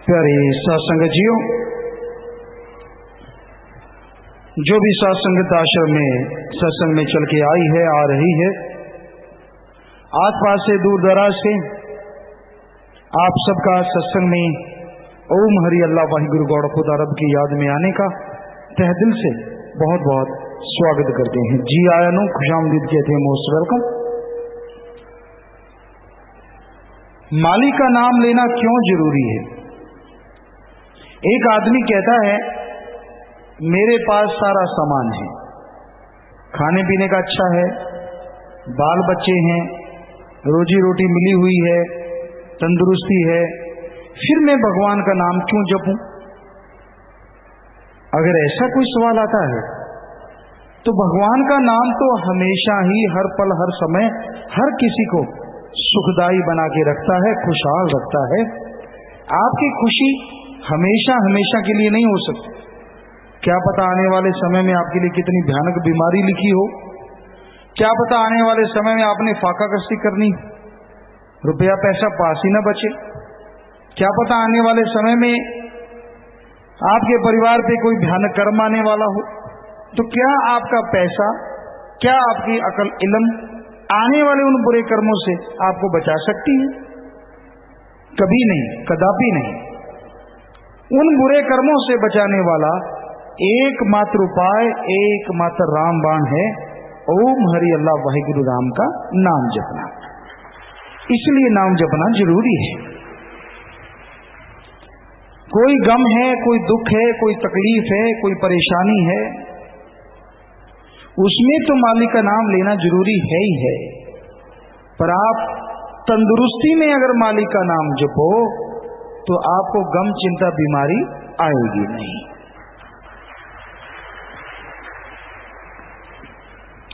प्यारे सत्संगजियों, जो भी सत्संग आश्रम में सत्संग में चल के आई है, आ रही है, आस पास से दूर दराज से, आप सबका सत्संग में ओम हरि अल्लाह वाहिगुरु गौड़ खुदा रब की याद में आने का तहे दिल से बहुत बहुत स्वागत करते हैं। जी आया नो खुशामदीद कहते हैं, मोस्ट वेलकम। मालिक का नाम लेना क्यों जरूरी है? एक आदमी कहता है मेरे पास सारा सामान है, खाने पीने का अच्छा है, बाल बच्चे हैं, रोजी रोटी मिली हुई है, तंदुरुस्ती है, फिर मैं भगवान का नाम क्यों जपूं? अगर ऐसा कोई सवाल आता है तो भगवान का नाम तो हमेशा ही, हर पल, हर समय, हर किसी को सुखदायी बना के रखता है, खुशहाल रखता है। आपकी खुशी हमेशा हमेशा के लिए नहीं हो सकती। क्या पता आने वाले समय में आपके लिए कितनी भयानक बीमारी लिखी हो, क्या पता आने वाले समय में आपने फाका कश्ती करनी, रुपया पैसा पास ही न बचे, क्या पता आने वाले समय में आपके परिवार पे कोई भयानक कर्म आने वाला हो। तो क्या आपका पैसा, क्या आपकी अकल इल्म आने वाले उन बुरे कर्मों से आपको बचा सकती है? कभी नहीं, कदापि नहीं। उन बुरे कर्मों से बचाने वाला एकमात्र उपाय, एकमात्र रामबाण है, ओम हरि अल्लाह वाहिगुरु राम का नाम जपना। इसलिए नाम जपना जरूरी है। कोई गम है, कोई दुख है, कोई तकलीफ है, कोई परेशानी है, उसमें तो मालिक का नाम लेना जरूरी है ही है। पर आप तंदुरुस्ती में अगर मालिक का नाम जपो तो आपको गम, चिंता, बीमारी आएगी नहीं।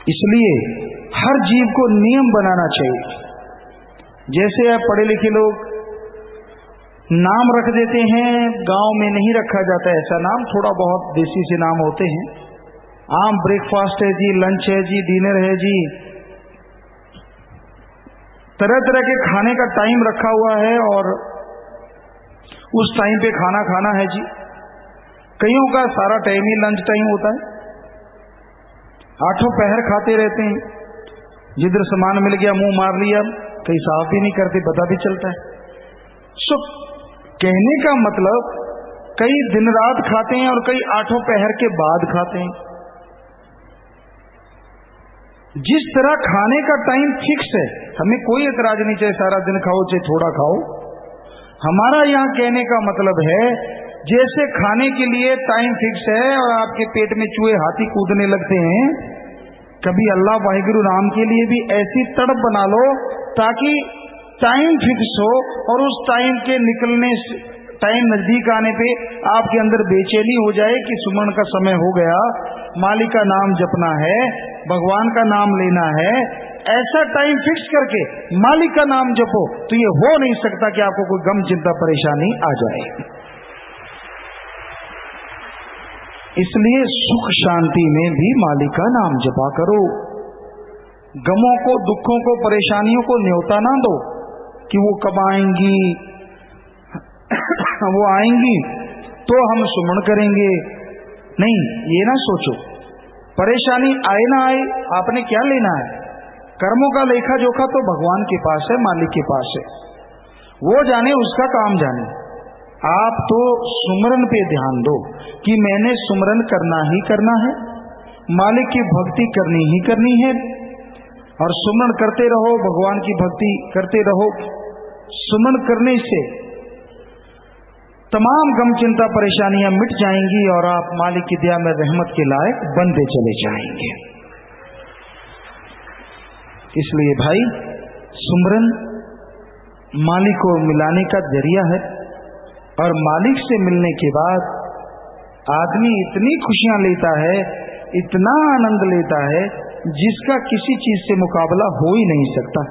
इसलिए हर जीव को नियम बनाना चाहिए। जैसे आप पढ़े लिखे लोग नाम रख देते हैं, गांव में नहीं रखा जाता ऐसा नाम, थोड़ा बहुत देसी से नाम होते हैं। आम ब्रेकफास्ट है जी, लंच है जी, डिनर है जी, तरह तरह के खाने का टाइम रखा हुआ है और उस टाइम पे खाना खाना है जी। कईयों का सारा टाइम ही लंच टाइम होता है, आठों पहर खाते रहते हैं, जिधर सामान मिल गया मुंह मार लिया, कहीं साफ भी नहीं करते, पता भी चलता है। सो कहने का मतलब कई दिन रात खाते हैं और कई आठों पहर के बाद खाते हैं। जिस तरह खाने का टाइम फिक्स है, हमें कोई एतराज नहीं, चाहे सारा दिन खाओ चाहे थोड़ा खाओ। हमारा यहां कहने का मतलब है जैसे खाने के लिए टाइम फिक्स है और आपके पेट में चूहे हाथी कूदने लगते हैं, कभी अल्लाह वाहिगुरु राम के लिए भी ऐसी तड़प बना लो ताकि टाइम फिक्स हो और उस टाइम के निकलने, टाइम नजदीक आने पे आपके अंदर बेचैनी हो जाए कि सुमरण का समय हो गया, मालिक का नाम जपना है, भगवान का नाम लेना है। ऐसा टाइम फिक्स करके मालिक का नाम जपो तो ये हो नहीं सकता कि आपको कोई गम, चिंता, परेशानी आ जाए। इसलिए सुख शांति में भी मालिक का नाम जपा करो। गमों को, दुखों को, परेशानियों को न्योता ना दो कि वो कब आएंगी, वो आएंगी तो हम सुमरण करेंगे। नहीं, ये ना सोचो। परेशानी आए ना आए, आपने क्या लेना है? कर्मों का लेखा जोखा तो भगवान के पास है, मालिक के पास है, वो जाने, उसका काम जाने। आप तो सुमरन पे ध्यान दो कि मैंने सुमरन करना ही करना है, मालिक की भक्ति करनी ही करनी है, और सुमरन करते रहो, भगवान की भक्ति करते रहो। सुमरन करने से तमाम गम, चिंता, परेशानियां मिट जाएंगी और आप मालिक की दया में रहमत के लायक बनते चले जाएंगे। इसलिए भाई, सुमरन मालिक को मिलाने का जरिया है, और मालिक से मिलने के बाद आदमी इतनी खुशियां लेता है, इतना आनंद लेता है जिसका किसी चीज से मुकाबला हो ही नहीं सकता।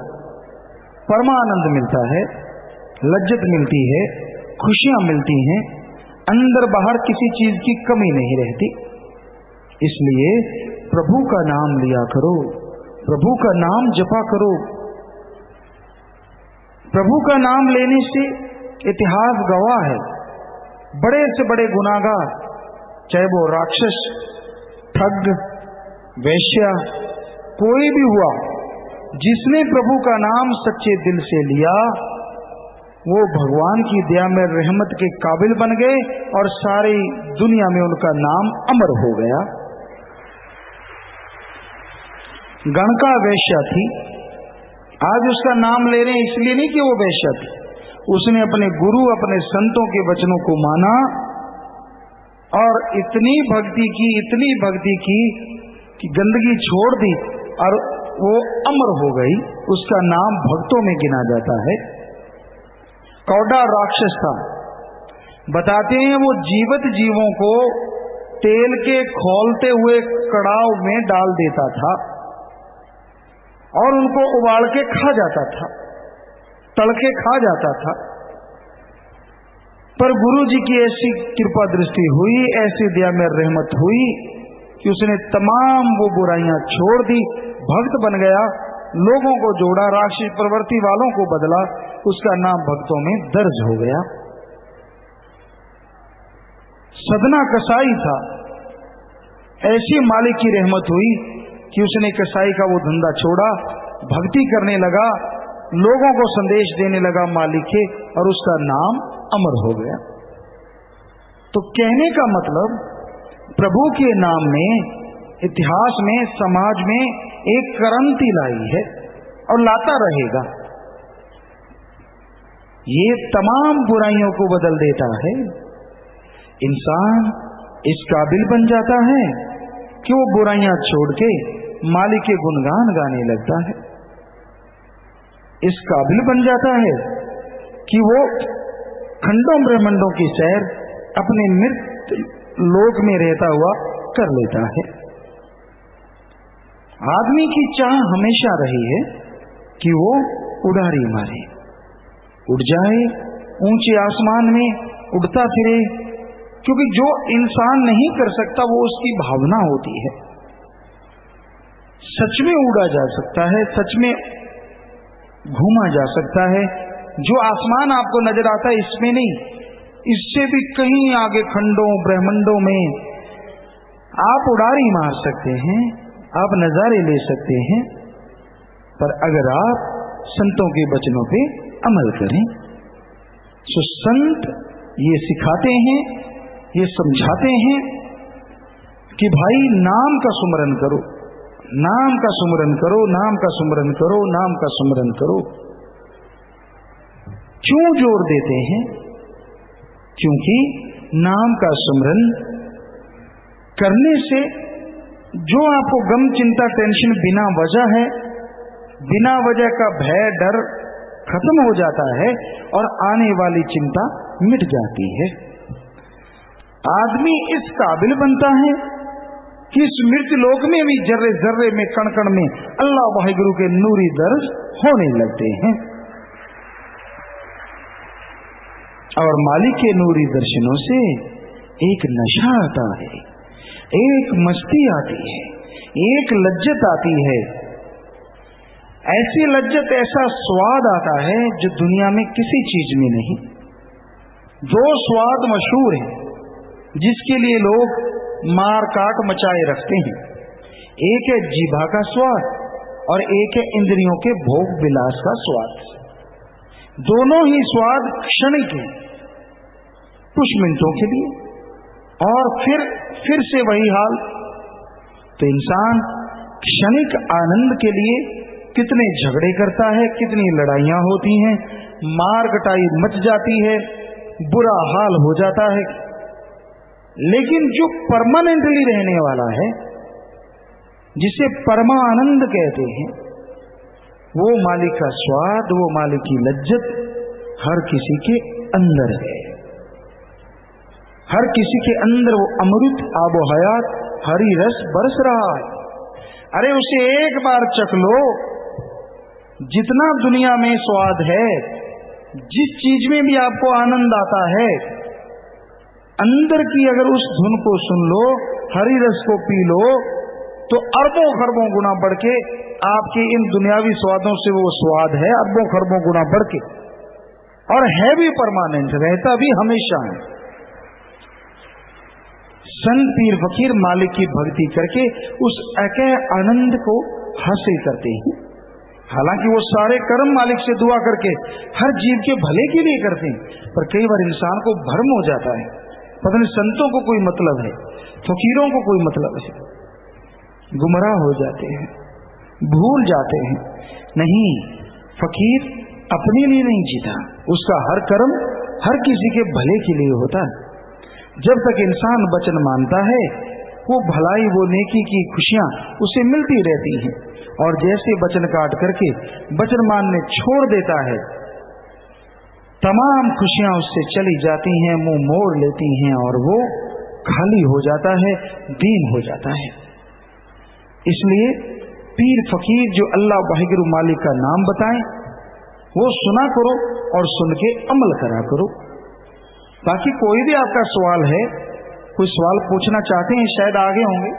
परमानंद मिलता है, लज्जत मिलती है, खुशियां मिलती हैं, अंदर बाहर किसी चीज की कमी नहीं रहती। इसलिए प्रभु का नाम लिया करो, प्रभु का नाम जपा करो। प्रभु का नाम लेने से इतिहास गवाह है बड़े से बड़े गुनाहगार, चाहे वो राक्षस, ठग, वैश्या, कोई भी हुआ, जिसने प्रभु का नाम सच्चे दिल से लिया, वो भगवान की दया में रहमत के काबिल बन गए और सारी दुनिया में उनका नाम अमर हो गया। गणका वैश्या थी, आज उसका नाम ले रहे हैं इसलिए नहीं कि वो वैश्या थी, उसने अपने गुरु, अपने संतों के वचनों को माना और इतनी भक्ति की कि गंदगी छोड़ दी और वो अमर हो गई। उसका नाम भक्तों में गिना जाता है। कौड़ा राक्षस था, बताते हैं वो जीवित जीवों को तेल के खौलते हुए कड़ाव में डाल देता था और उनको उबाल के खा जाता था, तड़के खा जाता था। पर गुरु जी की ऐसी कृपा दृष्टि हुई, ऐसी दया में रहमत हुई कि उसने तमाम वो बुराइयां छोड़ दी, भक्त बन गया, लोगों को जोड़ा, राक्षस प्रवृत्ति वालों को बदला, उसका नाम भक्तों में दर्ज हो गया। सदना कसाई था, ऐसी मालिक की रहमत हुई कि उसने कसाई का वो धंधा छोड़ा, भक्ति करने लगा, लोगों को संदेश देने लगा मालिक के, और उसका नाम अमर हो गया। तो कहने का मतलब, प्रभु के नाम ने इतिहास में, समाज में एक क्रांति लाई है और लाता रहेगा। ये तमाम बुराइयों को बदल देता है। इंसान इस काबिल बन जाता है कि वो बुराइयां छोड़ के मालिक के गुणगान गाने लगता है। इस काबिल बन जाता है कि वो खंडों ब्रह्मांडों की सैर अपने मृत लोक में रहता हुआ कर लेता है। आदमी की चाह हमेशा रही है कि वो उड़ारी मारे, उड़ जाए, ऊंचे आसमान में उड़ता फिरे, क्योंकि जो इंसान नहीं कर सकता वो उसकी भावना होती है। सच में उड़ा जा सकता है, सच में घूमा जा सकता है। जो आसमान आपको नजर आता है इसमें नहीं, इससे भी कहीं आगे खंडों ब्रह्मांडों में आप उड़ारी मार सकते हैं, आप नजारे ले सकते हैं। पर अगर आप संतों के वचनों पे अमल करें, तो संत ये सिखाते हैं, ये समझाते हैं कि भाई नाम का सुमरन करो, नाम का सुमरन करो, नाम का सुमरन करो, नाम का सुमरन करो। क्यों जोर देते हैं? क्योंकि नाम का सुमरन करने से जो आपको गम, चिंता, टेंशन बिना वजह है, बिना वजह का भय, डर खत्म हो जाता है और आने वाली चिंता मिट जाती है। आदमी इस काबिल बनता है कि इस मृत्यु लोक में भी जर्रे जर्रे में, कण कण में अल्लाह वाहिगुरु के नूरी दर्ज होने लगते हैं और मालिक के नूरी दर्शनों से एक नशा आता है, एक मस्ती आती है, एक लज्जत आती है। ऐसी लज्जत, ऐसा स्वाद आता है जो दुनिया में किसी चीज में नहीं। दो स्वाद मशहूर हैं जिसके लिए लोग मार काट मचाए रखते हैं। एक है जीभा का स्वाद और एक है इंद्रियों के भोग विलास का स्वाद। दोनों ही स्वाद क्षणिक हैं, कुछ मिनटों के लिए, और फिर से वही हाल। तो इंसान क्षणिक आनंद के लिए कितने झगड़े करता है, कितनी लड़ाइयां होती हैं, मार कटाई मच जाती है, बुरा हाल हो जाता है। लेकिन जो परमानेंटली रहने वाला है, जिसे परमानंद कहते हैं, वो मालिक का स्वाद, वो मालिक की लज्जत हर किसी के अंदर है। हर किसी के अंदर वो अमृत, आबो हयात, हरी रस बरस रहा है। अरे उसे एक बार चख लो। जितना दुनिया में स्वाद है, जिस चीज में भी आपको आनंद आता है, अंदर की अगर उस धुन को सुन लो, हरी रस को पी लो, तो अरबों खरबों गुना बढ़ के आपके इन दुनियावी स्वादों से वो स्वाद है अरबों खरबों गुना बढ़ के, और है भी परमानेंट, रहता भी हमेशा है। संत पीर फकीर मालिक की भक्ति करके उस अकय आनंद को हासिल करते हैं। हालांकि वो सारे कर्म मालिक से दुआ करके हर जीव के भले के लिए करते हैं, पर कई बार इंसान को भ्रम हो जाता है, पता नहीं संतों को कोई मतलब है, फकीरों को कोई मतलब है, गुमराह हो जाते हैं, भूल जाते हैं। नहीं, फकीर अपने लिए नहीं जीता, उसका हर कर्म हर किसी के भले के लिए होता है। जब तक इंसान वचन मानता है, वो भलाई वो नेकी की खुशियां उसे मिलती रहती हैं, और जैसे वचन काट करके वचन मानने छोड़ देता है, तमाम खुशियां उससे चली जाती हैं, मुंह मोड़ लेती हैं, और वो खाली हो जाता है, दीन हो जाता है। इसलिए पीर फकीर जो अल्लाह वाहिगुरु मालिक का नाम बताएं, वो सुना करो और सुन के अमल करा करो। बाकी कोई भी आपका सवाल है, कोई सवाल पूछना चाहते हैं, शायद आगे होंगे,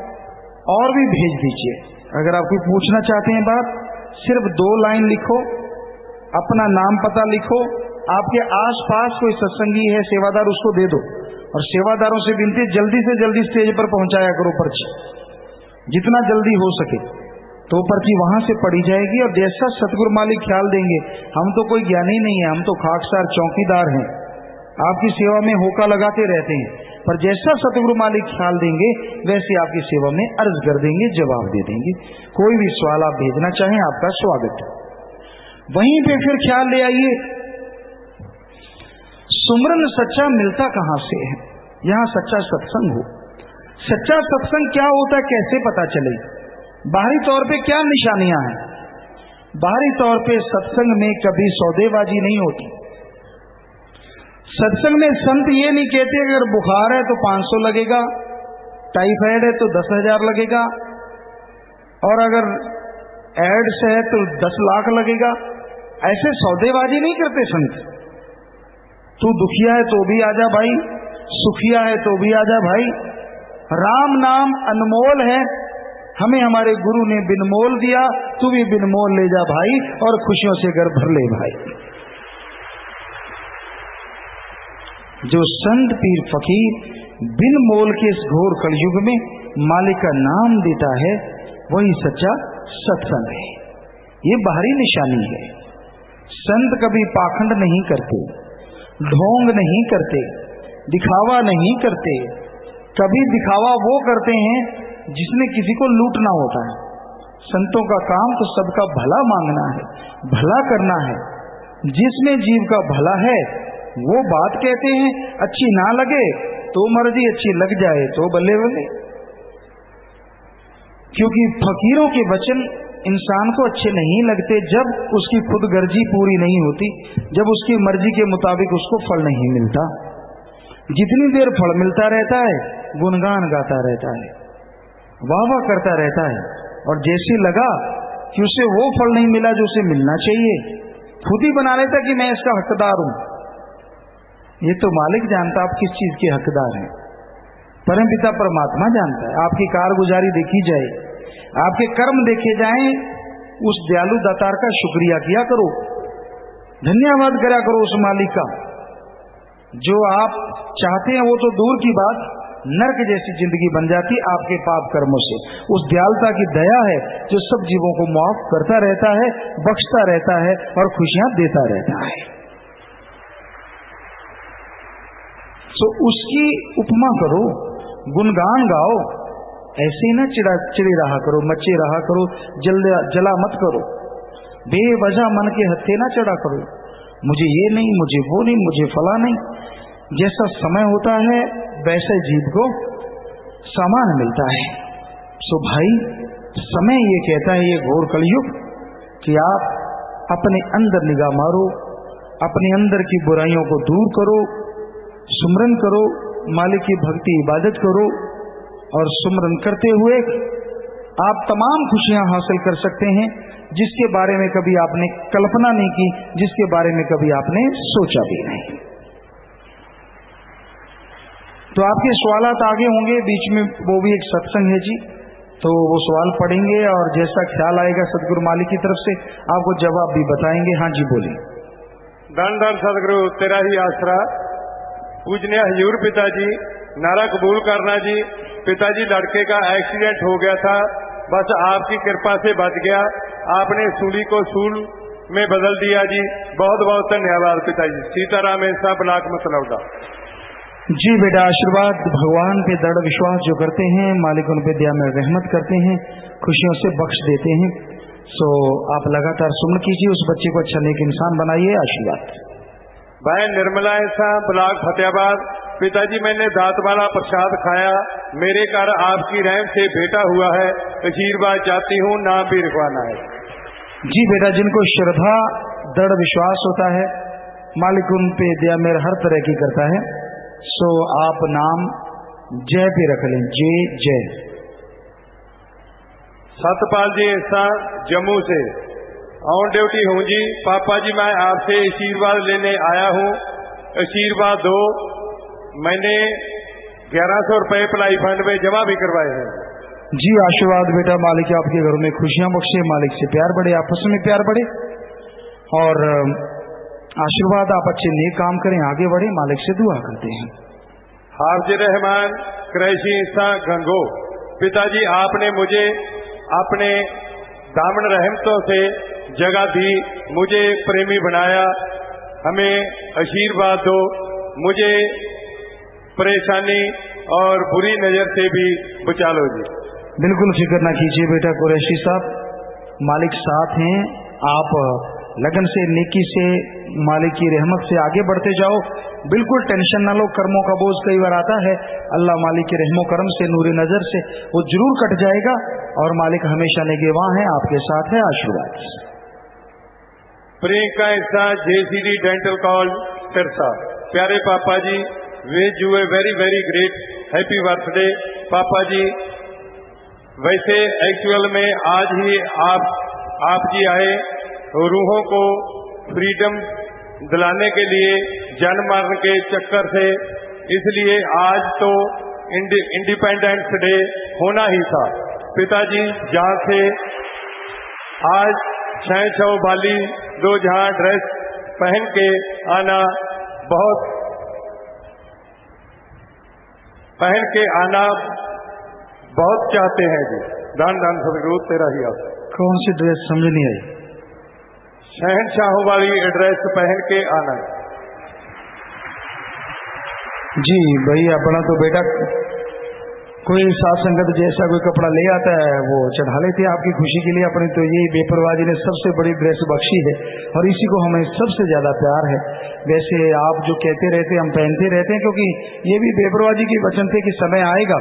और भी भेज दीजिए। अगर आप कोई पूछना चाहते हैं बात, सिर्फ 2 लाइन लिखो, अपना नाम पता लिखो, आपके आसपास कोई सत्संगी है, सेवादार, उसको दे दो, और सेवादारों से विनती जल्दी से जल्दी स्टेज पर पहुंचाया करो पर्ची, जितना जल्दी हो सके, तो पर्ची वहां से पड़ी जाएगी। और जैसा सतगुरु मालिक ख्याल देंगे, हम तो कोई ज्ञानी नहीं है, हम तो खाकसार चौकीदार हैं, आपकी सेवा में होका लगाते रहते हैं, पर जैसा सतगुरु मालिक ख्याल देंगे वैसे आपकी सेवा में अर्ज कर देंगे, जवाब दे देंगे। कोई भी सवाल आप भेजना चाहें, आपका स्वागत है। वहीं पे फिर ख्याल ले आइए, सुमरन सच्चा मिलता कहां से है? यहां सच्चा सत्संग हो। सच्चा सत्संग क्या होता है, कैसे पता चले? बाहरी तौर पे क्या निशानियां हैं? बाहरी तौर पे सत्संग में कभी सौदेबाजी नहीं होती। सत्संग में संत ये नहीं कहते अगर बुखार है तो 500 लगेगा, टाइफाइड है तो 10,000 लगेगा, और अगर एड्स है तो 10 लाख लगेगा। ऐसे सौदेबाजी नहीं करते संत। तू दुखिया है तो भी आजा भाई, सुखिया है तो भी आजा भाई। राम नाम अनमोल है, हमें हमारे गुरु ने बिनमोल दिया, तू भी बिनमोल ले जा भाई, और खुशियों से घर भर ले भाई। जो संत पीर फकीर बिन मोल के इस घोर कलयुग में मालिक का नाम देता है, वही सच्चा सत्संग है। ये बाहरी निशानी है। संत कभी पाखंड नहीं करते, ढोंग नहीं करते, दिखावा नहीं करते। कभी दिखावा वो करते हैं जिसने किसी को लूटना होता है। संतों का काम तो सबका भला मांगना है, भला करना है। जिसमें जीव का भला है वो बात कहते हैं, अच्छी ना लगे तो मर्जी, अच्छी लग जाए तो बल्ले बल्ले। क्योंकि फकीरों के वचन इंसान को अच्छे नहीं लगते जब उसकी खुद गर्जी पूरी नहीं होती, जब उसकी मर्जी के मुताबिक उसको फल नहीं मिलता। जितनी देर फल मिलता रहता है, गुणगान गाता रहता है, वाह वाह करता रहता है, और जैसे लगा कि उसे वो फल नहीं मिला जो उसे मिलना चाहिए, खुद ही बना लेता कि मैं इसका हकदार हूं। ये तो मालिक जानता आप किस चीज के हकदार हैं। परमपिता परमात्मा जानता है। आपकी कारगुजारी देखी जाए, आपके कर्म देखे जाएं, उस दयालु दातार का शुक्रिया किया करो, धन्यवाद करा करो उस मालिक का। जो आप चाहते हैं वो तो दूर की बात, नरक जैसी जिंदगी बन जाती आपके पाप कर्मों से। उस दयालुता की दया है जो सब जीवों को माफ करता रहता है, बख्शता रहता है और खुशियां देता रहता है। तो उसकी उपमा करो, गुणगान गाओ, ऐसे ना चिड़े रहा करो, मचे रहा करो, जला मत करो, बेवजह मन के हत्थे ना चढ़ा करो, मुझे ये नहीं, मुझे वो नहीं, मुझे फला नहीं। जैसा समय होता है वैसे जीव को सामान मिलता है। सो भाई, समय ये कहता है, ये घोर कलयुग, कि आप अपने अंदर निगाह मारो, अपने अंदर की बुराइयों को दूर करो, सुमरन करो, मालिक की भक्ति इबादत करो, और सुमरन करते हुए आप तमाम खुशियां हासिल कर सकते हैं जिसके बारे में कभी आपने कल्पना नहीं की, जिसके बारे में कभी आपने सोचा भी नहीं। तो आपके सवालात आगे होंगे, बीच में वो भी एक सत्संग है जी, तो वो सवाल पढ़ेंगे और जैसा ख्याल आएगा सदगुरु मालिक की तरफ से आपको जवाब भी बताएंगे। हाँ जी बोलिए। धन धन सदगुरु तेरा ही आसरा। पूजनीय हजूर पिताजी नारा कबूल करना जी। पिताजी लड़के का एक्सीडेंट हो गया था, बस आपकी कृपा से बच गया। आपने सूली को सूल में बदल दिया जी। बहुत बहुत धन्यवाद पिताजी। सीताराम ऐसा ब्लॉक मतलौडा। जी बेटा, आशीर्वाद भगवान पे दृढ़ विश्वास जो करते हैं, मालिक उन पे दया में रहमत करते हैं, खुशियों से बख्श देते हैं। सो आप लगातार सुमन कीजिए, उस बच्चे को अच्छा नेक इंसान बनाइए। आशीर्वाद। बहन निर्मला ऐसा ब्लॉक फतेहाबाद। पिताजी मैंने दांत वाला प्रसाद खाया, मेरे घर आपकी रहम से बेटा हुआ है, आशीर्वाद चाहती हूँ, नाम भी लिखवाना है। जी बेटा, जिनको श्रद्धा दृढ़ विश्वास होता है, मालिक उन पे दया मेर हर तरह की करता है। सो आप नाम जय पे रख लें, जय जय। सतपाल जी ऐसा जम्मू से। ऑन ड्यूटी हूँ जी। पापा जी मैं आपसे आशीर्वाद लेने आया हूँ, आशीर्वाद दो। मैंने 1100 रुपए भलाई फंड में जमा भी करवाए हैं। जी आशीर्वाद बेटा, मालिक आपके घरों में खुशियां बख्शे, मालिक से प्यार बढ़े, आपस में प्यार बढ़े, और आशीर्वाद आप अच्छे नेक काम करें, आगे बढ़े, मालिक से दुआ करते हैं। हाफिज रहमान क्रैशी इंसा गंगो। पिताजी आपने मुझे अपने दामन रहमतों से जगह दी, मुझे प्रेमी बनाया, हमें आशीर्वाद दो, मुझे परेशानी और बुरी नजर से भी बचा लो जी। बिल्कुल फिक्र ना कीजिए बेटा कुरैशी साहब, मालिक साथ हैं। आप लगन से, नेकी से, मालिक की रहमत से आगे बढ़ते जाओ, बिल्कुल टेंशन ना लो। कर्मों का बोझ कई बार आता है, अल्लाह मालिक के रहमो करम से, नूर नजर से वो जरूर कट जाएगा, और मालिक हमेशा निगहबां है, आपके साथ है। आशीर्वाद। Priyanka Insa JCD dental college Sirsa. प्यारे पापा जी, wish you a very very great happy birthday. पापा जी वैसे एक्चुअल में आज ही आप जी आए रूहों को फ्रीडम दिलाने के लिए जन मरण के चक्कर से, इसलिए आज तो इंडिपेंडेंस डे होना ही था। पिताजी जहाँ से आज शहंशाह वाली दो जहाँ ड्रेस पहन के आना बहुत चाहते हैं जी। दान दान सब रोज तेरा ही आप। कौन सी ड्रेस समझ नहीं आई? शहंशाह वाली ड्रेस पहन के आना जी भाई। अपना तो बेटा कोई साथ संगत जैसा कोई कपड़ा ले आता है वो चढ़ा लेते हैं आपकी खुशी के लिए। अपनी तो ये बेपरवाही ने सबसे बड़ी ड्रेस बख्शी है, और इसी को हमें सबसे ज्यादा प्यार है। वैसे आप जो कहते रहते हम पहनते रहते हैं, क्योंकि ये भी बेपरवाही की वचन थे कि समय आएगा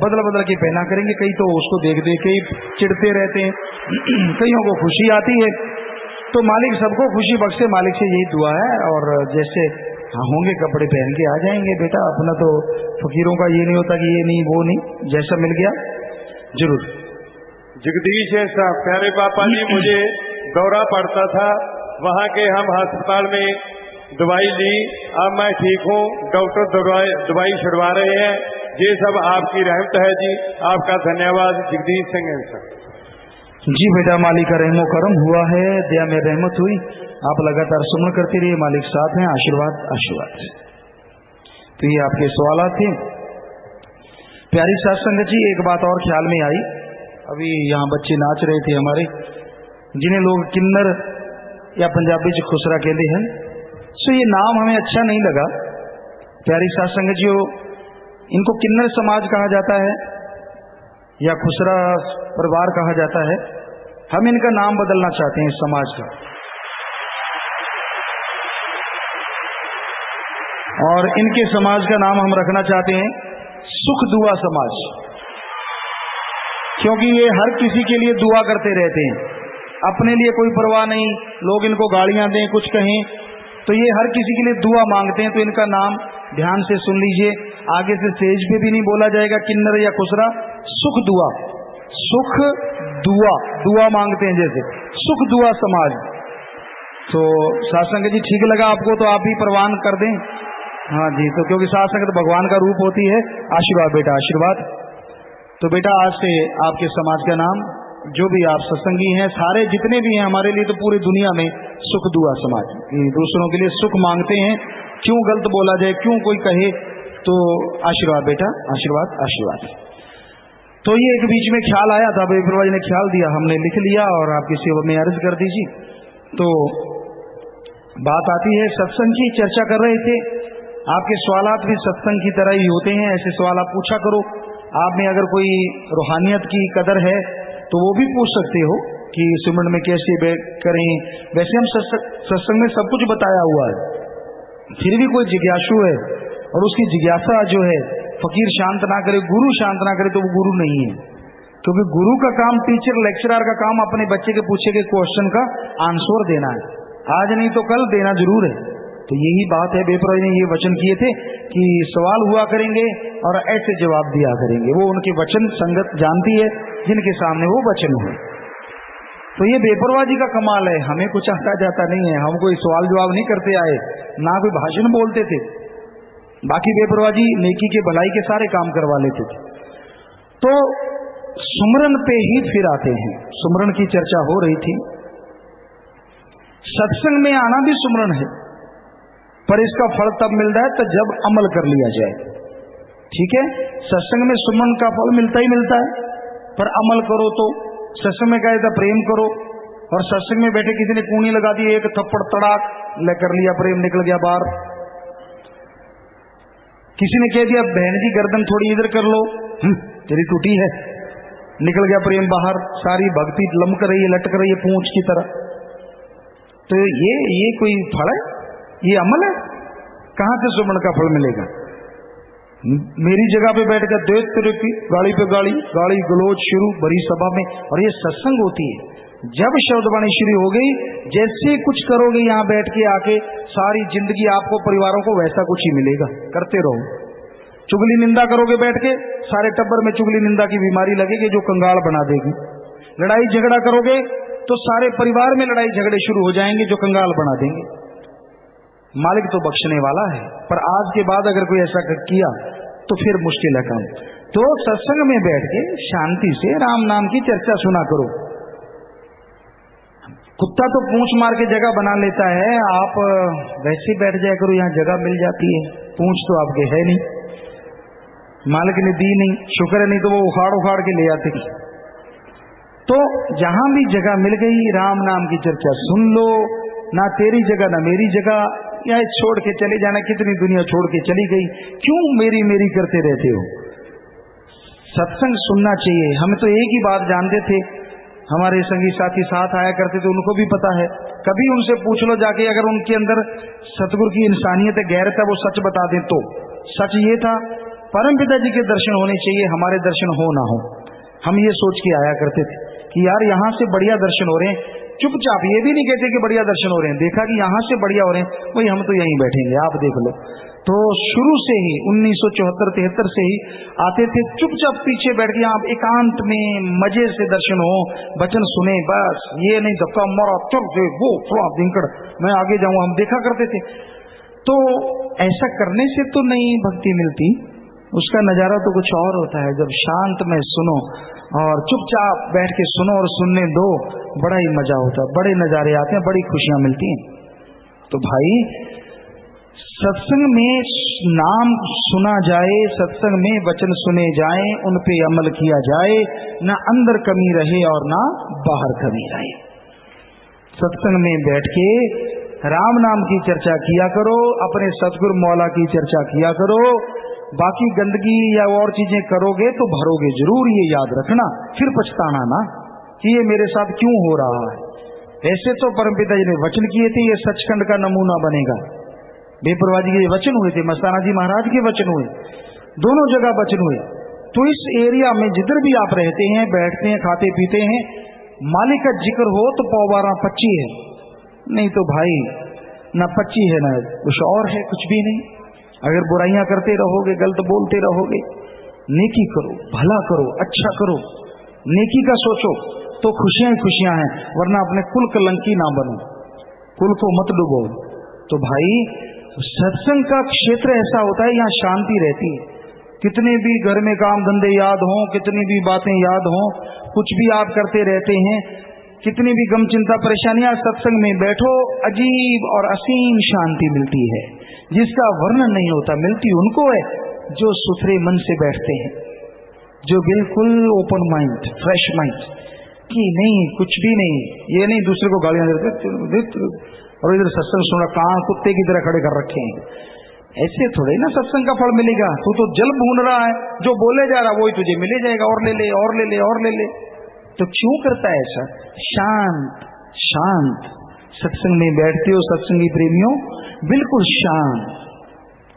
बदल बदल के पहना करेंगे। कई तो उसको देख देख के चिढ़ते रहते हैं, कईयों को खुशी आती है, तो मालिक सबको खुशी बख्शे, मालिक से यही दुआ है। और जैसे होंगे कपड़े पहन के आ जाएंगे बेटा। अपना तो फकीरों का ये नहीं होता कि ये नहीं वो नहीं, जैसा मिल गया जरूर। जगदीश है साहब। प्यारे पापा जी, मुझे दौरा पड़ता था, वहाँ के हम अस्पताल में दवाई ली, अब मैं ठीक हूँ। डॉक्टर दवाई छुड़वा रहे हैं, ये सब आपकी रहमत है जी। आपका धन्यवाद। जगदीश सिंह है साहब। जी बेटा, मालिक का रहमो करम हुआ है, दया में रहमत हुई। आप लगातार सुमन करते रहिए, मालिक साथ हैं। आशीर्वाद आशीर्वाद। तो ये आपके सवाल थे। प्यारी साथ संगत जी, एक बात और ख्याल में आई। अभी यहाँ बच्चे नाच रहे थे हमारे, जिन्हें लोग किन्नर या पंजाबी च खुसरा कहते हैं। सो ये नाम हमें अच्छा नहीं लगा। प्यारी साथ संगत जी, इनको किन्नर समाज कहा जाता है या खुसरा परिवार कहा जाता है। हम इनका नाम बदलना चाहते हैं इस समाज का, और इनके समाज का नाम हम रखना चाहते हैं सुख दुआ समाज, क्योंकि ये हर किसी के लिए दुआ करते रहते हैं, अपने लिए कोई परवाह नहीं। लोग इनको गालियां दें, कुछ कहें, तो ये हर किसी के लिए दुआ मांगते हैं। तो इनका नाम ध्यान से सुन लीजिए, आगे से स्टेज पे भी नहीं बोला जाएगा किन्नर या खुसरा। सुख दुआ, सुख दुआ, दुआ मांगते हैं जैसे, सुख दुआ समाज। तो सासंग जी, ठीक लगा आपको तो आप भी प्रवान कर दें। हाँ जी, तो क्योंकि सासंग तो भगवान का रूप होती है। आशीर्वाद बेटा, आशीर्वाद। तो बेटा, आज से आपके समाज का नाम, जो भी आप सत्संगी हैं, सारे जितने भी हैं, हमारे लिए तो पूरी दुनिया में सुख दुआ समाज, दूसरों के लिए सुख मांगते हैं। क्यों गलत बोला जाए, क्यों कोई कहे, तो आशीर्वाद बेटा, आशीर्वाद आशीर्वाद। तो ये एक बीच में ख्याल आया था, बेपरवाह जी ने ख्याल दिया, हमने लिख लिया और आपकी सेवा में अर्ज कर दीजिए। तो बात आती है सत्संग की, चर्चा कर रहे थे। आपके सवालात भी सत्संग की तरह ही होते हैं, ऐसे सवाल आप पूछा करो। आप में अगर कोई रूहानियत की कदर है तो वो भी पूछ सकते हो कि सिमरन में कैसे करें। वैसे हम सत्संग में सब कुछ बताया हुआ है, फिर भी कोई जिज्ञासु है और उसकी जिज्ञासा जो है फकीर शांत ना करे, गुरु शांत ना करे, तो वो गुरु नहीं है। क्योंकि गुरु का काम, टीचर लेक्चरर का काम अपने बच्चे के पूछे गए क्वेश्चन का आंसर देना है, आज नहीं तो कल देना जरूर है। तो यही बात है, बेपरवाही ने ये वचन किए थे कि सवाल हुआ करेंगे और ऐसे जवाब दिया करेंगे। वो उनके वचन संगत जानती है जिनके सामने वो वचन हुए। तो ये बेपरवाह जी का कमाल है, हमें कुछ आता जाता नहीं है, हम कोई सवाल जवाब नहीं करते आए, ना कोई भाषण बोलते थे। बाकी बेपरवाह जी नेकी के भलाई के सारे काम करवा लेते थे। तो सुमरन पे ही फिर आते हैं। सुमरन की चर्चा हो रही थी। सत्संग में आना भी सुमरन है, पर इसका फल तब मिलता है तो जब अमल कर लिया जाए। ठीक है, सत्संग में सुमरन का फल मिलता ही मिलता है, पर अमल करो तो। सत्संग में कहा था प्रेम करो, और सत्संग में बैठे किसी ने कूनी लगा दी, एक थप्पड़ तड़ाक ले कर लिया, प्रेम निकल गया बाहर। किसी ने कह दिया बहन जी गर्दन थोड़ी इधर कर लो, तेरी टूटी है, निकल गया प्रेम बाहर, सारी भक्ति लमक रही है, लटक रही है पूंछ की तरह। तो ये कोई फल है? ये अमल है? कहां से सुमरन का फल मिलेगा? मेरी जगह पे बैठ कर देख तेरे की गाड़ी पे गाड़ी, गाड़ी गलोच शुरू बड़ी सभा में। और ये सत्संग होती है, जब शब्दवाणी शुरू हो गई, जैसे कुछ करोगे यहाँ बैठ के आके, सारी जिंदगी आपको परिवारों को वैसा कुछ ही मिलेगा, करते रहो। चुगली निंदा करोगे बैठ के, सारे टब्बर में चुगली निंदा की बीमारी लगेगी जो कंगाल बना देगी। लड़ाई झगड़ा करोगे तो सारे परिवार में लड़ाई झगड़े शुरू हो जाएंगे जो कंगाल बना देंगे। मालिक तो बख्शने वाला है, पर आज के बाद अगर कोई ऐसा किया तो फिर मुश्किल है काम। तो सत्संग में बैठ के शांति से राम नाम की चर्चा सुना करो। कुत्ता तो पूंछ मार के जगह बना लेता है, आप वैसे बैठ जाया करो, यहाँ जगह मिल जाती है। पूंछ तो आपके है नहीं, मालिक ने दी नहीं, शुक्र है, नहीं तो वो उखाड़ उखाड़ के ले आते। तो जहां भी जगह मिल गई राम नाम की चर्चा सुन लो, ना तेरी जगह ना मेरी जगह, या छोड़ के चले जाना। कितनी दुनिया छोड़ के चली गई, क्यों मेरी मेरी करते रहते हो? सत्संग सुनना चाहिए। हम तो एक ही बात जानते थे, हमारे संगी साथी साथ आया करते थे, उनको भी पता है। कभी उनसे पूछ लो जाके, अगर उनके अंदर सतगुरु की इंसानियत है, गैरत है, वो सच बता दें तो। सच ये था, परमपिता जी के दर्शन होने चाहिए, हमारे दर्शन हो ना हो। हम ये सोच के आया करते थे कि यार यहाँ से बढ़िया दर्शन हो रहे हैं, चुपचाप ये भी नहीं कहते कि बढ़िया दर्शन हो रहे हैं, देखा कि यहाँ से बढ़िया हो रहे हैं, वही हम तो यहीं बैठेंगे, आप देख लो। तो शुरू से ही 1974-73 से ही आते थे, चुपचाप पीछे बैठ के आप एकांत में मजे से दर्शन हो, वचन सुने, बस। ये नहीं धक्का मारा चल दे वो थोड़ा दिनकड़ मैं आगे जाऊं, हम देखा करते थे। तो ऐसा करने से तो नहीं भक्ति मिलती, उसका नजारा तो कुछ और होता है। जब शांत में सुनो और चुपचाप बैठ के सुनो और सुनने दो, बड़ा ही मजा होता है, बड़े नजारे आते हैं, बड़ी खुशियां मिलती हैं। तो भाई सत्संग में नाम सुना जाए, सत्संग में वचन सुने जाए, उन पे अमल किया जाए, ना अंदर कमी रहे और ना बाहर कमी रहे। सत्संग में बैठ के राम नाम की चर्चा किया करो, अपने सतगुरु मौला की चर्चा किया करो। बाकी गंदगी या और चीजें करोगे तो भरोगे जरूर, ये याद रखना, फिर पछताना ना कि ये मेरे साथ क्यों हो रहा है। ऐसे तो परमपिता जी ने वचन किए थे, ये सचखंड का नमूना बनेगा। बेपरवाह जी के वचन हुए थे, मस्ताना जी महाराज के वचन हुए, दोनों जगह वचन हुए। तो इस एरिया में जिधर भी आप रहते हैं, बैठते हैं, खाते पीते हैं, मालिक का जिक्र हो तो 12-25 है, नहीं तो भाई ना 25 है ना कुछ और है, कुछ भी नहीं। अगर बुराइयां करते रहोगे, गलत बोलते रहोगे, नेकी करो, भला करो, अच्छा करो, नेकी का सोचो तो खुशियां ही खुशियां हैं, वरना अपने कुल कलंकी ना बनो, कुल को मत डुबो। तो भाई सत्संग का क्षेत्र ऐसा होता है, यहाँ शांति रहती है। कितने भी घर में काम धंधे याद हों, कितनी भी बातें याद हों, कुछ भी आप करते रहते हैं, कितनी भी गम चिंता परेशानियां, सत्संग में बैठो, अजीब और असीम शांति मिलती है, जिसका वर्णन नहीं होता। मिलती उनको है जो सुथरे मन से बैठते हैं, जो बिल्कुल ओपन माइंड, फ्रेश माइंड, कि नहीं कुछ भी नहीं, ये नहीं दूसरे को गालियां देते और इधर सत्संग सुन रहा, कान कुत्ते की तरह खड़े कर रखे हैं। ऐसे थोड़े ना सत्संग का फल मिलेगा। तू तो जल भून रहा है, जो बोले जा रहा वही तुझे मिले जाएगा, और ले ले और ले ले और ले ले। तो क्यों करता है ऐसा? शांत शांत सत्संग में बैठते हो सत्संगी प्रेमियों, बिल्कुल शांत,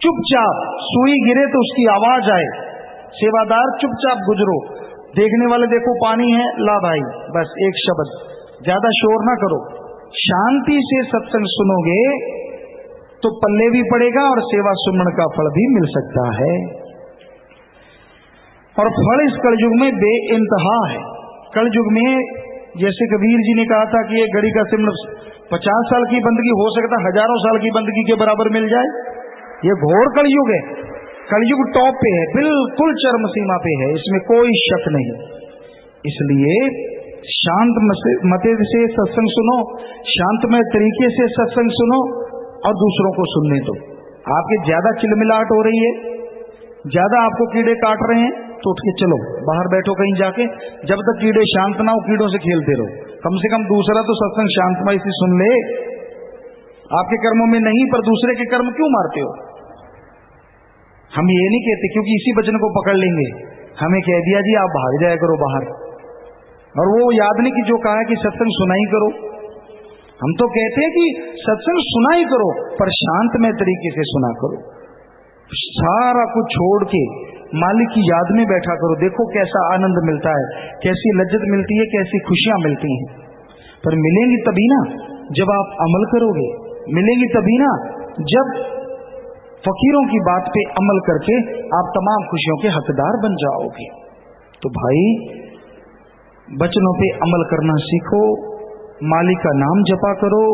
चुपचाप। सुई गिरे तो उसकी आवाज आए, सेवादार चुपचाप गुजरो, देखने वाले देखो पानी है, ला भाई, बस एक शब्द, ज्यादा शोर ना करो। शांति से सत्संग सुनोगे तो पल्ले भी पड़ेगा और सेवा सुमन का फल भी मिल सकता है। और फल इस कलयुग में बेइंतहा है। कलयुग में जैसे कबीर जी ने कहा था कि ये घड़ी का सिमरन 50 साल की बंदगी हो सकता है, हजारों साल की बंदगी के बराबर मिल जाए। ये घोर कलयुग है। कलयुग टॉप पे है, बिल्कुल चरम सीमा पे है, इसमें कोई शक नहीं। इसलिए शांत मते से सत्संग सुनो, शांतमय तरीके से सत्संग सुनो और दूसरों को सुनने दो। आपके ज्यादा चिलमिलाहट हो रही है, ज्यादा आपको कीड़े काट रहे हैं, तो उठ के चलो बाहर बैठो कहीं जाके। जब तक कीड़े शांत ना हो, कीड़ों से खेलते रहो। कम से कम दूसरा तो सत्संग शांतमय से सुन ले। आपके कर्मों में नहीं, पर दूसरे के कर्म क्यों मारते हो? हम ये नहीं कहते, क्योंकि इसी वचन को पकड़ लेंगे। हमें कह दिया जी आप भाग जाया करो बाहर, और वो याद नहीं कि जो कहा है कि सत्संग सुना ही करो। हम तो कहते हैं कि सत्संग सुना ही करो, पर शांतमय तरीके से सुना करो। सारा कुछ छोड़ के मालिक की याद में बैठा करो। देखो कैसा आनंद मिलता है, कैसी लज्जत मिलती है, कैसी खुशियां मिलती हैं। पर मिलेंगी तभी ना जब आप अमल करोगे, मिलेंगी तभी ना जब फकीरों की बात पे अमल करके आप तमाम खुशियों के हकदार बन जाओगे। तो भाई वचनों पे अमल करना सीखो, मालिक का नाम जपा करो,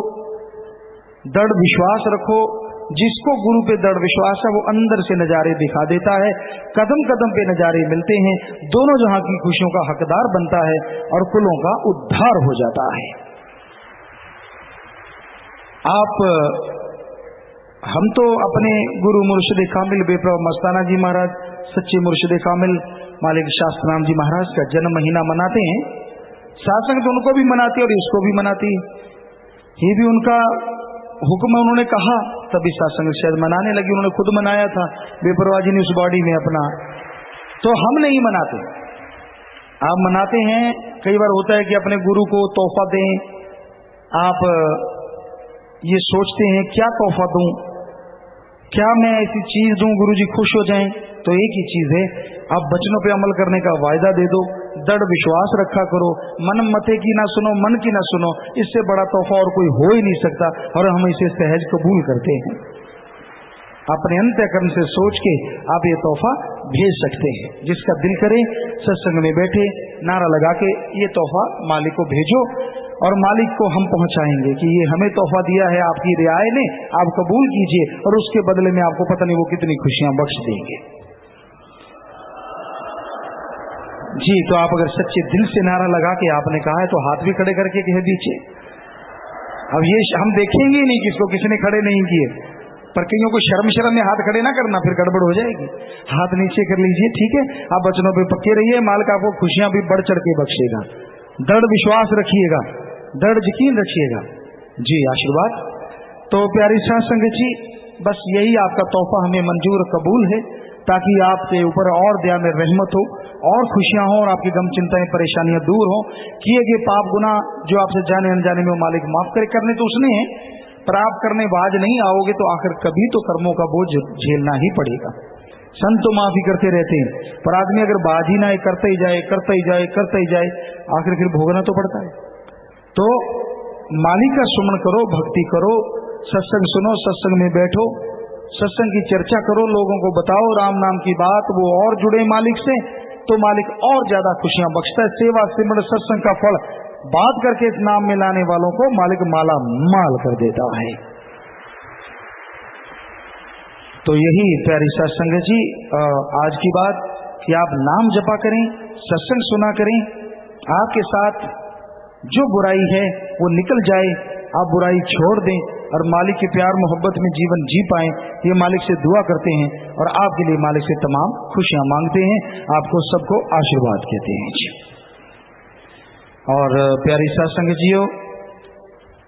दृढ़ विश्वास रखो। जिसको गुरु पे दृढ़ विश्वास है वो अंदर से नजारे दिखा देता है, कदम कदम पे नजारे मिलते हैं, दोनों जहां की खुशियों का हकदार बनता है और कुलों का उद्धार हो जाता है। हम तो अपने गुरु मुर्शिद कामिल बेप्रभ मस्ताना जी महाराज, सच्चे मुर्शिद कामिल मालिक शास्त्रनाम जी महाराज का जन्म महीना मनाते हैं। सात्संग तो उनको भी मनाती है और इसको भी मनाती है। ये भी उनका हुक्म है, उन्होंने कहा तभी सात्संग शायद मनाने लगी। उन्होंने खुद मनाया था बेपरवाह जी ने उस बॉडी में अपना। तो हम नहीं मनाते, आप मनाते हैं। कई बार होता है कि अपने गुरु को तोहफा दें, आप ये सोचते हैं क्या तोहफा दूं, क्या मैं ऐसी चीज दूं गुरुजी खुश हो जाएं। तो एक ही चीज है, आप वचनों पे अमल करने का वायदा दे दो, दृढ़ विश्वास रखा करो, मन मते की ना सुनो, मन की ना सुनो। इससे बड़ा तोहफा और कोई हो ही नहीं सकता, और हम इसे सहज कबूल करते हैं। अपने अंतःकरण से सोच के आप ये तोहफा भेज सकते हैं। जिसका दिल करे सत्संग में बैठे नारा लगा के ये तोहफा मालिक को भेजो, और मालिक को हम पहुंचाएंगे कि ये हमें तोहफा दिया है आपकी रियायत ने, आप कबूल कीजिए, और उसके बदले में आपको पता नहीं वो कितनी खुशियां बख्श देंगे। जी, तो आप अगर सच्चे दिल से नारा लगा के आपने कहा है तो हाथ भी खड़े करके कह दीजिए। अब ये हम देखेंगे ही नहीं किसको किसने खड़े नहीं किए, पर कईयों को शर्म में हाथ खड़े ना करना, फिर गड़बड़ हो जाएगी। हाथ नीचे कर लीजिए, ठीक है। आप वचनों पे पक्के रहिए, मालिक आपको खुशियां भी बढ़ चढ़ के बख्शेगा। दृढ़ विश्वास रखिएगा, दृढ़ यकीन रखिएगा। जी, आशीर्वाद। तो प्यारी साथ संगत जी, बस यही आपका तोहफा हमें मंजूर कबूल है, ताकि आपके ऊपर और दया में रहमत हो, और खुशियां हो, और आपकी गम चिंताएं परेशानियां दूर हो। किए गए पाप गुनाह जो आपसे जाने अनजाने में मालिक माफ करे, करने तो उसने है, पर आप करने बाज नहीं आओगे तो आखिर कभी तो कर्मों का बोझ झेलना ही पड़ेगा। संत तो माफी करते रहते हैं, पर आदमी अगर बाज ही ना करते ही जाए, करते ही जाए, करते ही जाए, आखिर फिर भोगना तो पड़ता है। तो मालिक का सुमन करो, भक्ति करो, सत्संग सुनो, सत्संग में बैठो, सत्संग की चर्चा करो, लोगों को बताओ राम नाम की बात, वो और जुड़े मालिक से, तो मालिक और ज्यादा खुशियां बख्शता है। सेवा सिमरन सत्संग का फल बात करके इस नाम में लाने वालों को मालिक माला माल कर देता है। तो यही प्यारी सत्संग जी आज की बात कि आप नाम जपा करें, सत्संग सुना करें, आपके साथ जो बुराई है वो निकल जाए, आप बुराई छोड़ दें, और मालिक के प्यार मोहब्बत में जीवन जी पाएं, ये मालिक से दुआ करते हैं और आपके लिए मालिक से तमाम खुशियां मांगते हैं। आपको सबको आशीर्वाद कहते हैं जी। और प्यारी साथ संगतियों,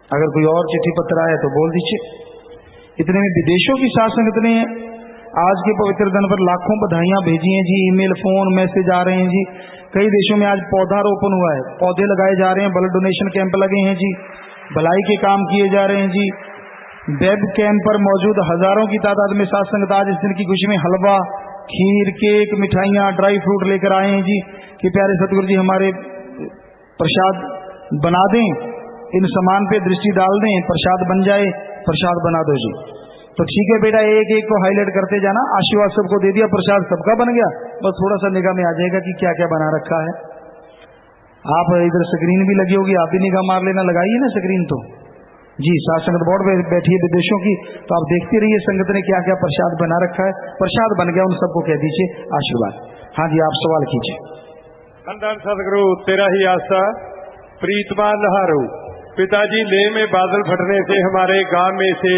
अगर कोई और चिट्ठी पत्र आए तो बोल दीजिए। इतने में विदेशों की साथ संगत ने आज के पवित्र दिन पर लाखों बधाइयां भेजी हैं जी। ईमेल, फोन, मैसेज आ रहे हैं जी। कई देशों में आज पौधारोपण हुआ है, पौधे लगाए जा रहे हैं, ब्लड डोनेशन कैंप लगे हैं जी, भलाई के काम किए जा रहे हैं जी। वेब कैंप पर मौजूद हजारों की तादाद में साथ संगत आज इस दिन की खुशी में हलवा, खीर, केक, मिठाइयां, ड्राई फ्रूट लेकर आए हैं जी कि प्यारे सतगुरु जी हमारे प्रसाद बना दें, इन सामान पे दृष्टि डाल दें, प्रसाद बन जाए, प्रसाद बना दो जी। तो ठीक है बेटा, एक एक को हाईलाइट करते जाना। आशीर्वाद सबको दे दिया, प्रसाद सबका बन गया, बस थोड़ा सा निगाह में आ जाएगा कि क्या क्या बना रखा है। आप इधर स्क्रीन भी लगी होगी, आप भी निगाह मार लेना, लगाइए ना स्क्रीन तो जी। साथ संगत बोर्ड बैठी है विदेशों की, तो आप देखते रहिए संगत ने क्या क्या प्रसाद बना रखा है। प्रसाद बन गया, उन सबको कह दीजिए आशीर्वाद। हाँ जी, आप सवाल कीजिए। धन सदगुरु तेरा ही आस्था प्रीतमान लहारू। पिताजी, लेह में बादल फटने से हमारे गांव में से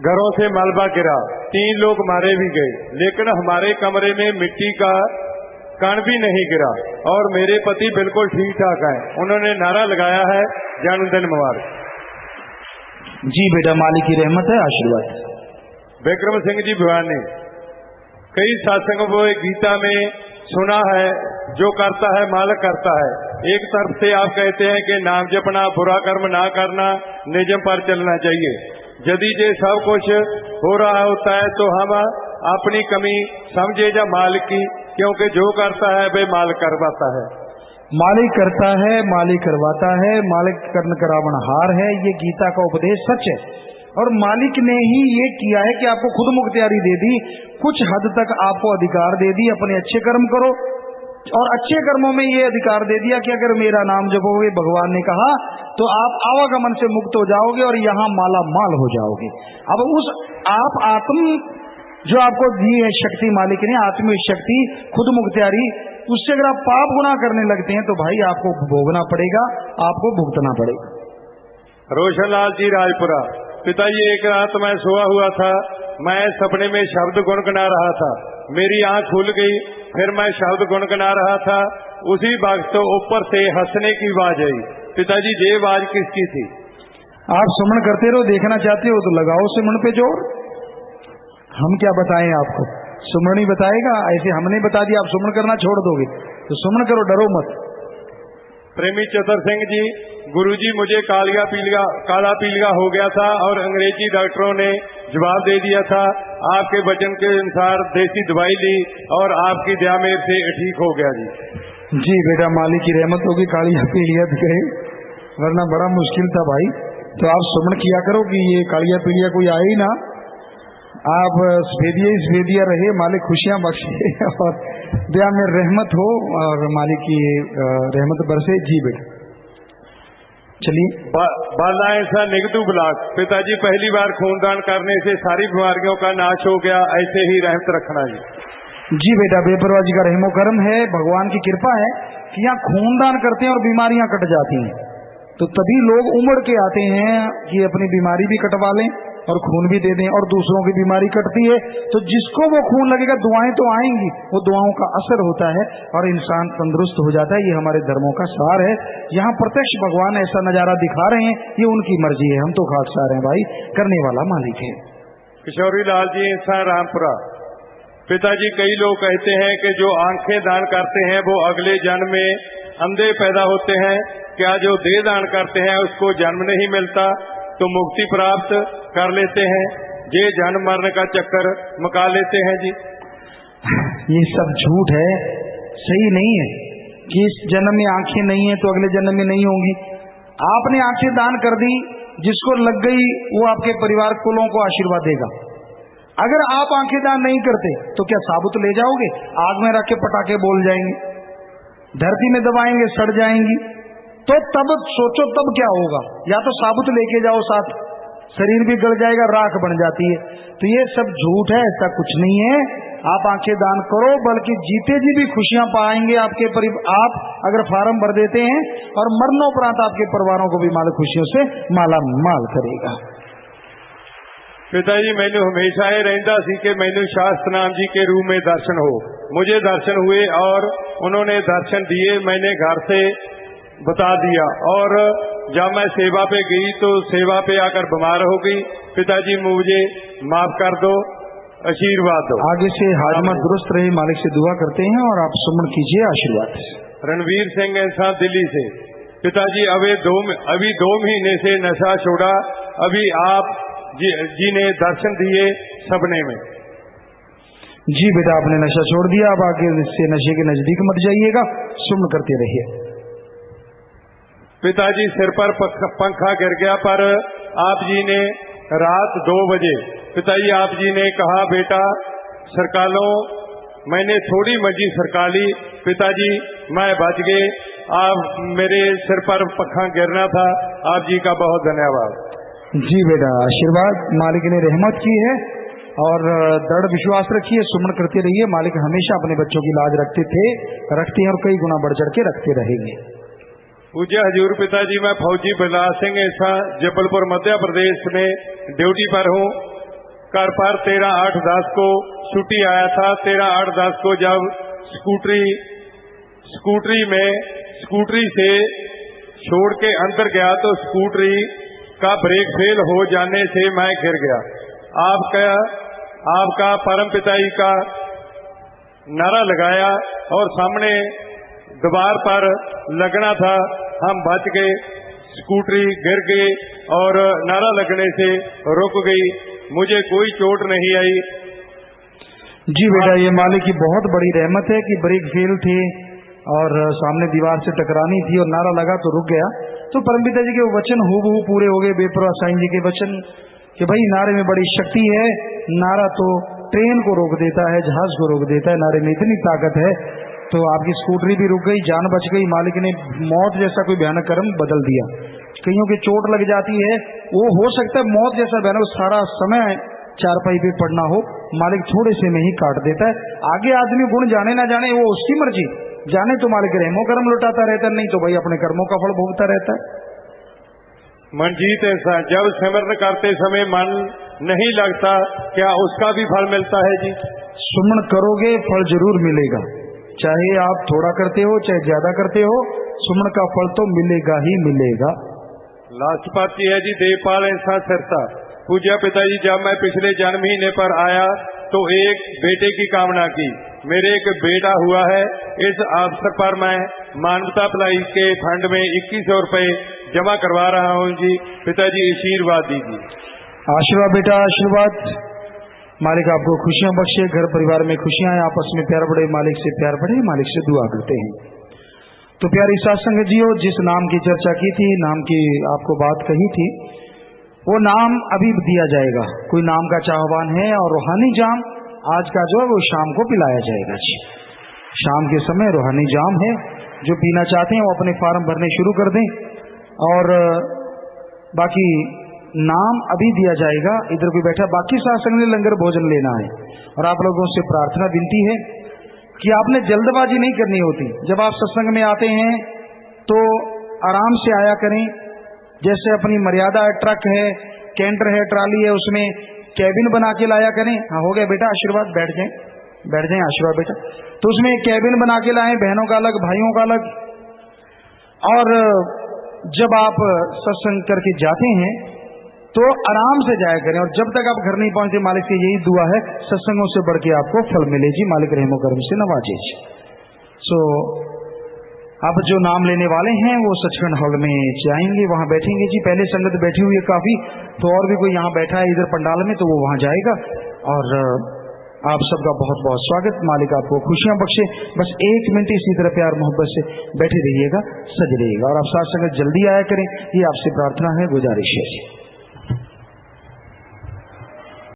घरों से मलबा गिरा, 3 लोग मारे भी गए, लेकिन हमारे कमरे में मिट्टी का कण भी नहीं गिरा और मेरे पति बिल्कुल ठीक ठाक हैं। उन्होंने नारा लगाया है, जन्मदिन मुबारक। जी बेटा, मालिक की रहमत है, आशीर्वाद। विक्रम सिंह जी भिवानी, कई सत्संगों को गीता में सुना है, जो करता है मालिक करता है। एक तरफ से आप कहते हैं कि नाम जपना, बुरा कर्म ना करना, नियम पर चलना चाहिए। यदि ये सब कुछ हो रहा होता है तो हम अपनी कमी समझे या मालिक की, क्योंकि जो करता है वे मालिक करवाता है। मालिक करता है, मालिक करवाता है, मालिक कर्ण करावनहार है, ये गीता का उपदेश सच है। और मालिक ने ही ये किया है कि आपको खुद मुख्तियारी दे दी, कुछ हद तक आपको अधिकार दे दी, अपने अच्छे कर्म करो। और अच्छे कर्मों में ये अधिकार दे दिया कि अगर मेरा नाम जपोगे, भगवान ने कहा, तो आप आवागमन से मुक्त हो जाओगे और यहां माला माल हो जाओगे। अब उस आप आत्म जो आपको दी है शक्ति मालिक ने, आत्मिक शक्ति, खुद मुख्तियारी, उससे अगर आप पाप गुनाह करने लगते हैं तो भाई आपको भोगना पड़ेगा, आपको भुगतना पड़ेगा। रोशनलाल जी राजपुरा, पिताजी, एक रात मैं सोया हुआ था, मैं सपने में शब्द गुनगुना रहा था, मेरी आंख खुल गई, फिर मैं शब्द गुनगुना रहा था, उसी वक्त तो ऊपर से हंसने की आवाज आई। पिताजी, ये आवाज किसकी थी? आप सुमन करते रहो, देखना चाहते हो तो लगाओ सुमन पे जोर। हम क्या बताएं आपको, सुमन ही बताएगा। ऐसे हमने बता दिया, आप सुमन करना छोड़ दोगे, तो सुमन करो, डरो मत। प्रेमी चतर सिंह जी, गुरुजी, मुझे काला पीलिया हो गया था और अंग्रेजी डॉक्टरों ने जवाब दे दिया था। आपके वचन के अनुसार देसी दवाई ली और आपकी दया मेरे से ठीक हो गया जी। जी बेटा, मालिक की रहमत होगी, कालिया पीलिया भी गए, वरना बड़ा मुश्किल था भाई। तो आप सुमन किया करो कि ये कालिया पीलिया कोई आए ही ना, आप स्वेदिया रहे, मालिक खुशियां बख्शे और दया में रहमत हो और मालिक की रहमत बरसे। जी बेटा, चलिए। बाला ऐसा निगतू ब्लॉक, पिताजी, पहली बार खूनदान करने से सारी बीमारियों का नाश हो गया, ऐसे ही रहमत रखना जी। जी बेटा, बेपरवाह जी का रहमो करम है, भगवान की कृपा है कि यहाँ खूनदान करते हैं और बीमारियां कट जाती हैं। तो तभी लोग उमड़ के आते हैं कि अपनी बीमारी भी कटवा लें और खून भी दे दें, और दूसरों की बीमारी कटती है तो जिसको वो खून लगेगा, दुआएं तो आएंगी, वो दुआओं का असर होता है और इंसान तंदुरुस्त हो जाता है। ये हमारे धर्मों का सार है। यहाँ प्रत्यक्ष भगवान ऐसा नजारा दिखा रहे हैं, ये उनकी मर्जी है, हम तो खाकसार हैं भाई, करने वाला मालिक है। किशोरी लाल जी, इंसान रामपुरा, पिताजी, कई लोग कहते हैं कि जो आंखें दान करते हैं वो अगले जन्म में अंधे पैदा होते हैं, क्या जो देह दान करते हैं उसको जन्म नहीं मिलता तो मुक्ति प्राप्त कर लेते हैं? ये जन्म मरण का चक्कर मुका लेते हैं जी। ये सब झूठ है, सही नहीं है कि इस जन्म में आंखें नहीं है तो अगले जन्म में नहीं होंगी। आपने आंखें दान कर दी, जिसको लग गई वो आपके परिवार कुलों को आशीर्वाद देगा। अगर आप आंखें दान नहीं करते तो क्या साबुत ले जाओगे? आग में रख के पटाखे बोल जाएंगे, धरती में दबाएंगे, सड़ जाएंगी। तो तब सोचो तब क्या होगा। या तो साबुत लेके जाओ साथ, शरीर भी गल जाएगा, राख बन जाती है। तो ये सब झूठ है, ऐसा कुछ नहीं है। आप आंखें दान करो, बल्कि जीते जी भी खुशियां पाएंगे आपके आप अगर फार्म भर देते हैं, और मरणोपरांत आपके परिवारों को भी माल खुशियों से माला माल करेगा। पिताजी मैनू हमेशा ये रहता सी कि मैनू शास्त्र नाम जी के रूप में दर्शन हो। मुझे दर्शन हुए और उन्होंने दर्शन दिए, मैंने घर से बता दिया और जब मैं सेवा पे गई तो सेवा पे आकर बीमार हो गई। पिताजी मुझे माफ कर दो, आशीर्वाद दो। आगे से हाजमा दुरुस्त रहे, मालिक से दुआ करते हैं और आप सुमन कीजिए आशीर्वाद। रणवीर सिंह इंसान दिल्ली से। पिताजी अभी 2 महीने से नशा छोड़ा, अभी आप जी ने दर्शन दिए सपने में। जी बेटा आपने नशा छोड़ दिया, अब आगे से नशे के नजदीक मत जाइएगा, सुमन करते रहिए। पिताजी सिर पर पंखा गिर गया, पर आप जी ने रात 2 बजे पिताजी आप जी ने कहा बेटा सरका लो। मैंने थोड़ी मर्जी सरका ली, पिताजी मैं बच गए। आप मेरे सिर पर पंखा गिरना था। आप जी का बहुत धन्यवाद। जी बेटा आशीर्वाद, मालिक ने रहमत की है और दृढ़ विश्वास रखिए, सुमन करते रहिए। मालिक हमेशा अपने बच्चों की लाज रखते हैं और कई गुना बढ़ चढ़ के रखते रहेंगे। पूज्य हजूर पिताजी मैं फौजी बलराज सिंह ऐसा जबलपुर मध्य प्रदेश में ड्यूटी पर हूँ। घर पर 13/8/10 को छुट्टी आया था। 13/8/10 को जब स्कूटरी से छोड़ के अंदर गया तो स्कूटरी का ब्रेक फेल हो जाने से मैं गिर गया। आपका परम पिताजी का नारा लगाया और सामने दीवार पर लगना था, हम बच गए। स्कूटरी गिर गई और नारा लगने से रुक गई, मुझे कोई चोट नहीं आई। जी बेटा ये मालिक की बहुत बड़ी रहमत है कि ब्रेक फेल थे और सामने दीवार से टकरानी थी और नारा लगा तो रुक गया। तो परमपिता जी के वचन हूबहू पूरे हो गए, बेपरवाह साईं जी के वचन कि भाई नारे में बड़ी शक्ति है। नारा तो ट्रेन को रोक देता है, जहाज को रोक देता है, नारे में इतनी ताकत है। तो आपकी स्कूटरी भी रुक गई, जान बच गई। मालिक ने मौत जैसा कोई भयानक कर्म बदल दिया। कईयों की चोट लग जाती है, वो हो सकता है मौत जैसा भयानक सारा समय चारपाई पे पड़ना हो, मालिक थोड़े से में ही काट देता है। आगे आदमी गुण जाने ना जाने वो उसकी मर्जी, जाने तो मालिक रहमो कर्म लुटाता रहता है, नहीं तो भाई अपने कर्मों का फल भोगता रहता है। मनजीत ऐसा जब सिमरन करते समय मन नहीं लगता, क्या उसका भी फल मिलता है जी? सुमन करोगे फल जरूर मिलेगा, चाहे आप थोड़ा करते हो चाहे ज्यादा करते हो, सुमन का फल तो मिलेगा ही मिलेगा। लास्ट पाती है जी देवपाल ऐसा सिरसा। पूज्य पिताजी जब मैं पिछले जन्म महीने पर आया तो एक बेटे की कामना की। मेरे एक बेटा हुआ है। इस अवसर पर मैं मानवता भलाई के फंड में 2100 रुपए जमा करवा रहा हूँ जी। पिताजी आशीर्वाद दीजिए। आशीर्वाद बेटा आशीर्वाद। मालिक आपको खुशियां बख्शे, घर परिवार में खुशियां आए, आपस में प्यार बढ़े, मालिक से प्यार बढ़े, मालिक से दुआ करते हैं। तो प्यारी साथ संगत जी हो, जिस नाम की चर्चा की थी, नाम की आपको बात कही थी, वो नाम अभी दिया जाएगा। कोई नाम का चाहवान है और रूहानी जाम आज का जो है वो शाम को पिलाया जाएगा जी। शाम के समय रूहानी जाम है, जो पीना चाहते हैं वो अपने फार्म भरने शुरू कर दें और बाकी नाम अभी दिया जाएगा। इधर कोई बैठा, बाकी सत्संग में लंगर भोजन लेना है और आप लोगों से प्रार्थना विनती है कि आपने जल्दबाजी नहीं करनी होती। जब आप सत्संग में आते हैं तो आराम से आया करें, जैसे अपनी मर्यादा है, ट्रक है, कैंटर है, ट्राली है, उसमें कैबिन बना के लाया करें। हाँ हो गया बेटा आशीर्वाद, बैठ जाएं आशीर्वाद बेटा। तो उसमें कैबिन बना के लाएं, बहनों का अलग भाइयों का अलग। और जब आप सत्संग करके जाते हैं तो आराम से जाया करें और जब तक आप घर नहीं पहुंचते, मालिक से यही दुआ है सत्संगों से बढ़ के आपको फल मिले जी, मालिक रहमो करम से नवाजे जी। सो अब जो नाम लेने वाले हैं वो सचखंड हॉल में जाएंगे, वहां बैठेंगे जी। पहले संगत बैठी हुई है काफी, तो और भी कोई यहाँ बैठा है इधर पंडाल में तो वो वहां जाएगा। और आप सबका बहुत बहुत स्वागत, मालिक आपको खुशियां बख्शे। बस 1 मिनट इसी तरह प्यार मोहब्बत से बैठे रहिएगा, सज रहिएगा और आप साथ संगत जल्दी आया करें, ये आपसे प्रार्थना है, गुजारिश है जी।